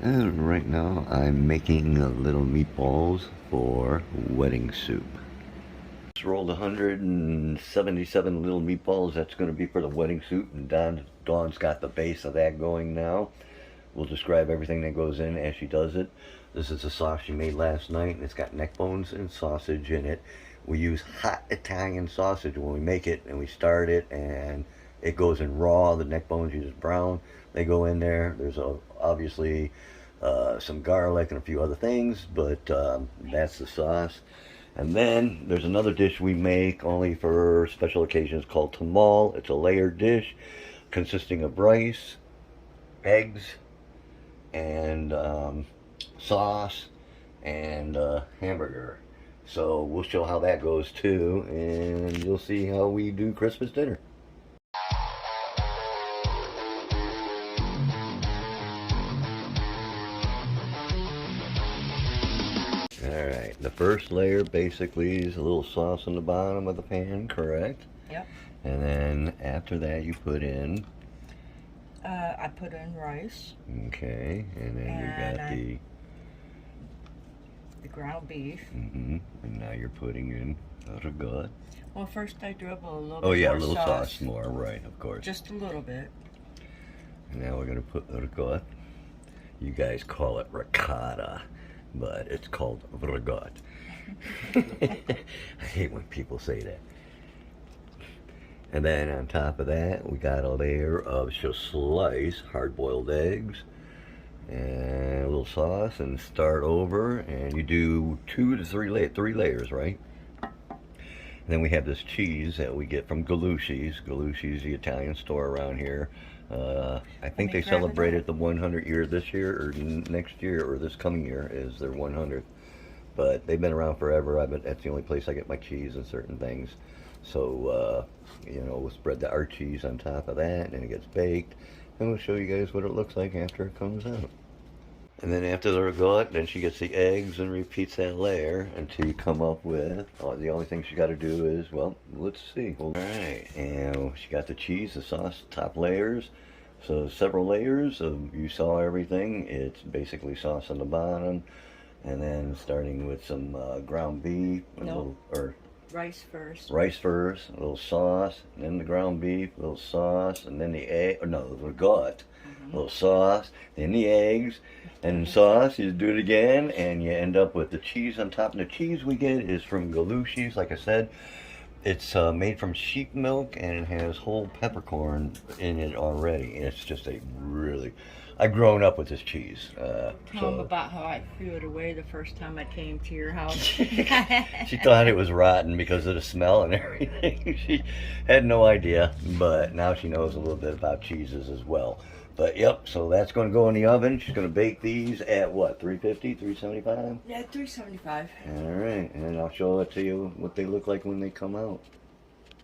And right now I'm making little meatballs for wedding soup. Just rolled 177 little meatballs. That's going to be for the wedding soup, and Dawn's got the base of that going now. We'll describe everything that goes in as she does it. This is a sauce she made last night, and it's got neck bones and sausage in it. We use hot Italian sausage when we make it, and we start it, and it goes in raw. The neck bones, you just brown. They go in there. There's obviously some garlic and a few other things, but that's the sauce. And then there's another dish we make only for special occasions called tamal. It's a layered dish consisting of rice, eggs, and sauce, and hamburger. So we'll show how that goes too, and you'll see how we do Christmas dinner. Alright, the first layer basically is a little sauce on the bottom of the pan, correct? Yep. And then after that you put in? I put in rice. Okay, and then you got the ground beef. And now you're putting in ragout. Well, first I dribble a little bit Oh yeah, more a little sauce. sauce more, right, of course. Just a little bit. And now we're going to put ragout. You guys call it ricotta, but it's called ragout. I hate when people say that. And then on top of that, we got a layer of slice hard-boiled eggs and a little sauce, and start over. And you do 2 to 3 layers, right? And then we have this cheese that we get from Galushi's. Galushi's, the Italian store around here. I think they celebrated the 100 year this year, or next year, or this coming year is their 100th. But they've been around forever. That's the only place I get my cheese and certain things. So, you know, we'll spread our cheese on top of that, and it gets baked. And we'll show you guys what it looks like after it comes out. And then after the ragout, then she gets the eggs and repeats that layer until you come up with, the only thing she got to do is, well, let's see. Alright, and she got the cheese, the sauce, top layers. So several layers of, you saw everything. It's basically sauce on the bottom. And then starting with some ground beef. Rice first. Rice first, a little sauce, and then the ground beef, a little sauce, and then the egg, or no, the ragout, a little sauce, then the eggs, and sauce. You do it again, and you end up with the cheese on top. And the cheese we get is from Galushi's, like I said. It's made from sheep milk, and it has whole peppercorn in it already. And it's just a really... I've grown up with this cheese. Tell them about how I threw it away the first time I came to your house. She thought it was rotten because of the smell and everything. She had no idea, but now she knows a little bit about cheeses as well. But yep, so that's going to go in the oven. She's going to bake these at what, 350, 375? Yeah, 375. All right, and I'll show it to you what they look like when they come out.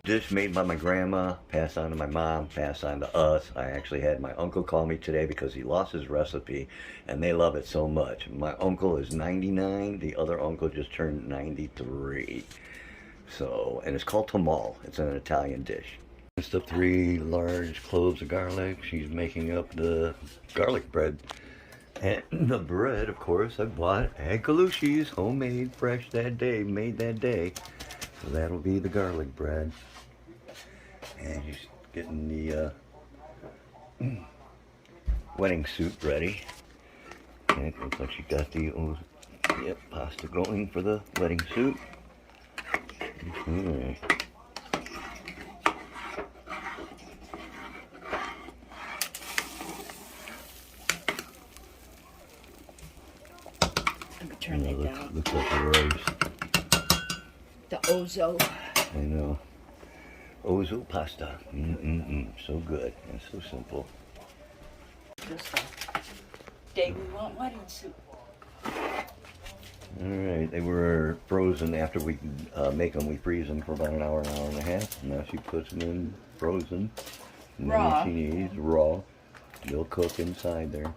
Dish made by my grandma, passed on to my mom, passed on to us. I actually had my uncle call me today because he lost his recipe, and they love it so much. My uncle is 99. The other uncle just turned 93. So, and it's called tamal. It's an Italian dish. Just the 3 large cloves of garlic. She's making up the garlic bread. And the bread, of course, I bought at Galushi's, homemade, fresh that day, made that day. So that'll be the garlic bread. And she's getting the wedding soup ready. And it looks like she got the pasta going for the wedding soup. Let me turn that down. Looks like the rice. The ozo. I know. Ozo pasta. So good and so simple. Just the day we want wedding soup. Alright, they were frozen after we make them. We freeze them for about an hour and a half. Now she puts them in frozen. And Raw. then she needs raw. They'll cook inside there.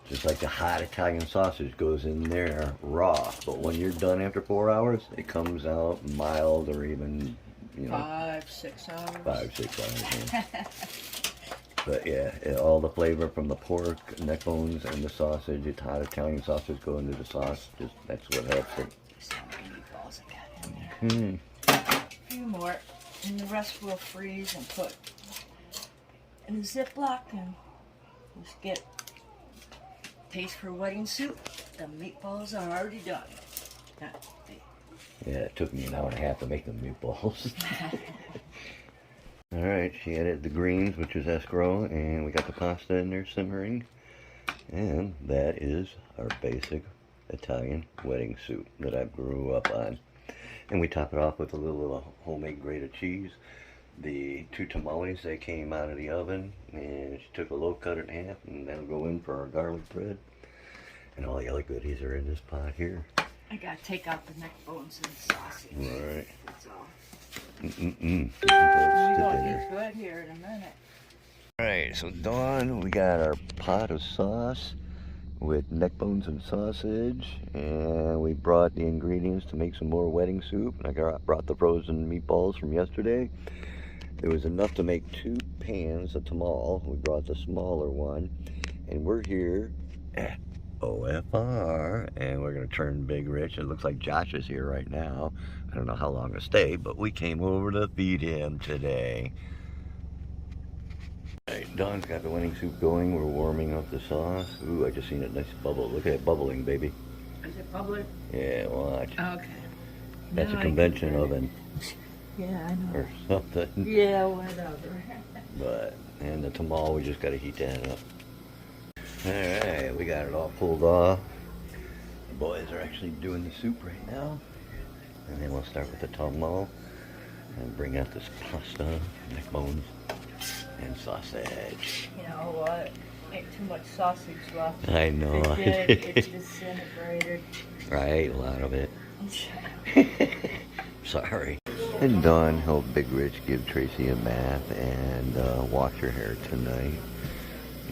Just like the hot Italian sausage goes in there raw. But when you're done after 4 hours, it comes out mild, or even, you know, 5, 6 hours. 5, 6 hours. Yeah. But yeah, all the flavor from the pork, neck bones, and the sausage, it's hot Italian sausage go into the sauce. Just that's what helps it. See how many meatballs I got in there. A few more, and the rest we'll freeze and put in the Ziploc, and just get taste for wedding soup. The meatballs are already done. Yeah, it took me an hour and a half to make the meatballs. Alright, she added the greens, which is escrow, and we got the pasta in there simmering. And that is our basic Italian wedding soup that I grew up on. And we top it off with a little homemade grated cheese. The 2 tamales, they came out of the oven, and she took a loaf, cut it in half, and that'll go in for our garlic bread. And all the other goodies are in this pot here. I gotta take out the neck bones and the sausage. Right. That's all. We're We're get good here in a minute. Alright, so Dawn, we got our pot of sauce with neck bones and sausage, and we brought the ingredients to make some more wedding soup. I brought the frozen meatballs from yesterday. There was enough to make 2 pans of tamal. We brought the smaller one, and we're here at OFR, and we're gonna turn Bigrich. It looks like Josh is here right now. I don't know how long to stay, but we came over to feed him today. Alright, Dawn's got the wedding soup going. We're warming up the sauce. Ooh, I just seen a nice bubble. Look at it bubbling, baby. Is it bubbling? Yeah, watch. Okay. That's Now a I convention can hear it. oven Yeah, I know. or something. Yeah, whatever. But, and the tamal, we just gotta heat that up. Alright, we got it all pulled off. The boys are actually doing the soup right now. And then we'll start with the tamal and bring out this pasta, neck bones, and sausage. You know what? Ain't too much sausage left. I know. It did. It's disintegrated. Right, a lot of it. Sorry. And Dawn helped Bigrich give Tracy a bath and wash her hair tonight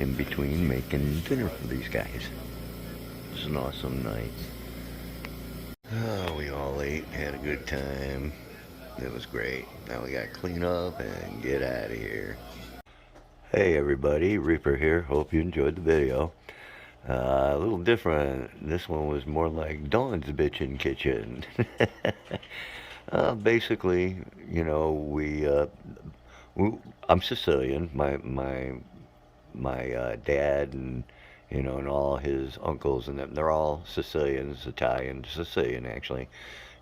in between making dinner for these guys. It's an awesome night. Oh, we all ate, had a good time. It was great. Now we gotta clean up and get out of here. Hey everybody, Reaper here. Hope you enjoyed the video. A little different. This one was more like Dawn's bitchin' kitchen. Basically, you know, I'm Sicilian. My dad and and all his uncles and them, they're all Sicilians, Sicilian actually.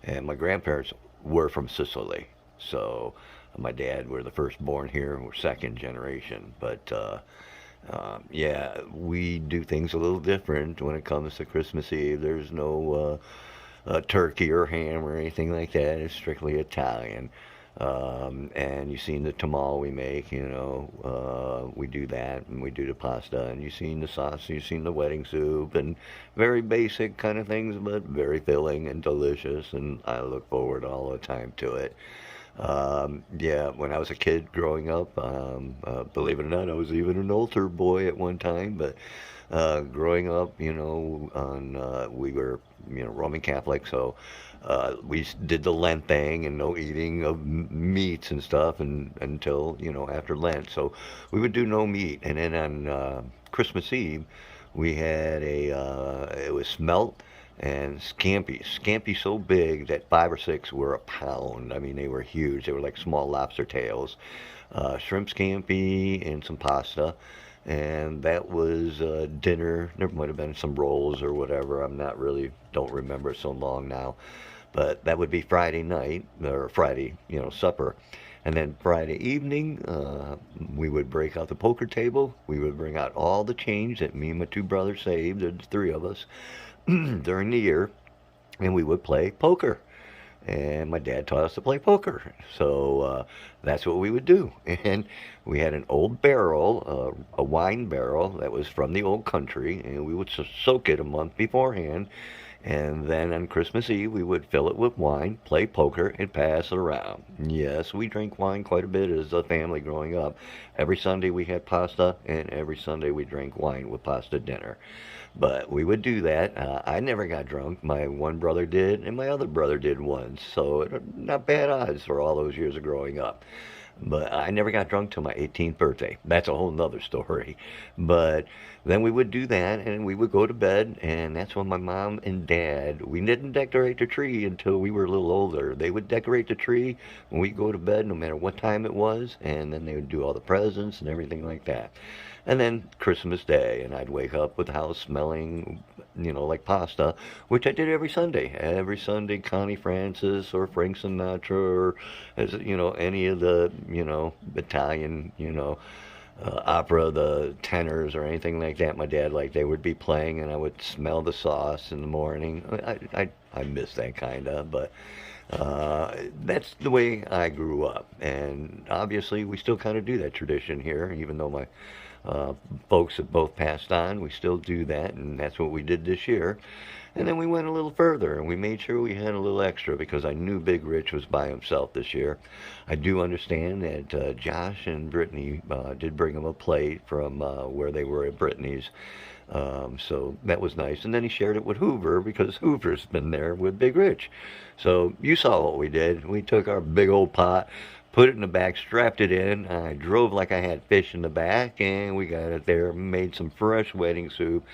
And my grandparents were from Sicily. So my dad were the first born here. We're second generation. But yeah, we do things a little different when it comes to Christmas Eve. There's no turkey or ham or anything like that. It's strictly Italian. And you've seen the tamal we make, we do that, and we do the pasta, and you've seen the sauce, you've seen the wedding soup, and very basic kind of things, but very filling and delicious, and I look forward all the time to it. Yeah, when I was a kid growing up, believe it or not, I was even an altar boy at one time, but growing up, we were, Roman Catholic, so we did the Lent thing and no eating of meats and stuff until, after Lent. So we would do no meat. And then on Christmas Eve, we had it was smelt and scampi. Scampi so big that 5 or 6 were a pound. I mean, they were huge. They were like small lobster tails. Shrimp scampi and some pasta. And that was dinner. There might have been some rolls or whatever. Don't remember so long now. But that would be Friday night, or Friday, supper. And then Friday evening, we would break out the poker table. We would bring out all the change that me and my 2 brothers saved, there's 3 of us, during the year. And we would play poker. And my dad taught us to play poker. So that's what we would do. And we had an old barrel, a wine barrel that was from the old country, and we would soak it a month beforehand. And then on Christmas Eve, we would fill it with wine, play poker, and pass it around. Yes, we drank wine quite a bit as a family growing up. Every Sunday we had pasta, and every Sunday we drank wine with pasta dinner. But we would do that. I never got drunk. My one brother did, and my other brother did once. So not bad odds for all those years of growing up. But I never got drunk till my 18th birthday. That's a whole nother story. But then we would do that, and we would go to bed, and that's when my mom and dad, we didn't decorate the tree until we were a little older. They would decorate the tree when we go to bed, no matter what time it was, and then they would do all the presents and everything like that. And then Christmas Day, and I'd wake up with the house smelling, like pasta, which I did every Sunday. Every Sunday, Connie Francis or Frank Sinatra or, any of the, Italian, opera, the tenors or anything like that. My dad, they would be playing, and I would smell the sauce in the morning. I miss that kind of, but that's the way I grew up. And obviously, we still kind of do that tradition here, even though my folks have both passed on. We still do that, and that's what we did this year. And then we went a little further, and we made sure we had a little extra because I knew Bigrich was by himself this year. I do understand that Josh and Brittany did bring him a plate from where they were at Brittany's. So that was nice. And then he shared it with Hoover because Hoover's been there with Bigrich. So you saw what we did. We took our big old pot, put it in the back, strapped it in. I drove like I had fish in the back, and we got it there, made some fresh wedding soup,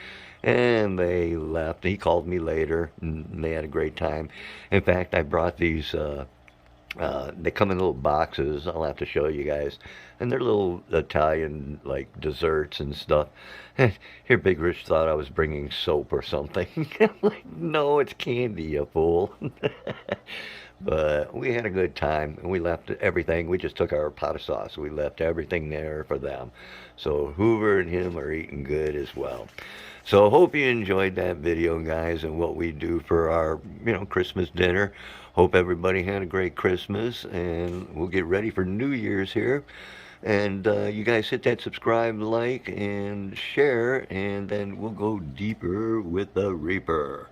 and they left. He called me later, and they had a great time. In fact, I brought these, they come in little boxes. I'll have to show you guys. And they're little Italian, desserts and stuff. Here, Big Rich thought I was bringing soap or something. I'm like, no, it's candy, you fool. But we had a good time, and we left everything. We just took our pot of sauce. We left everything there for them. So Hoover and him are eating good as well. So hope you enjoyed that video, guys, and what we do for our, Christmas dinner. Hope everybody had a great Christmas, and we'll get ready for New Year's here. And you guys hit that subscribe, like, and share, and then we'll go deeper with the Reaper.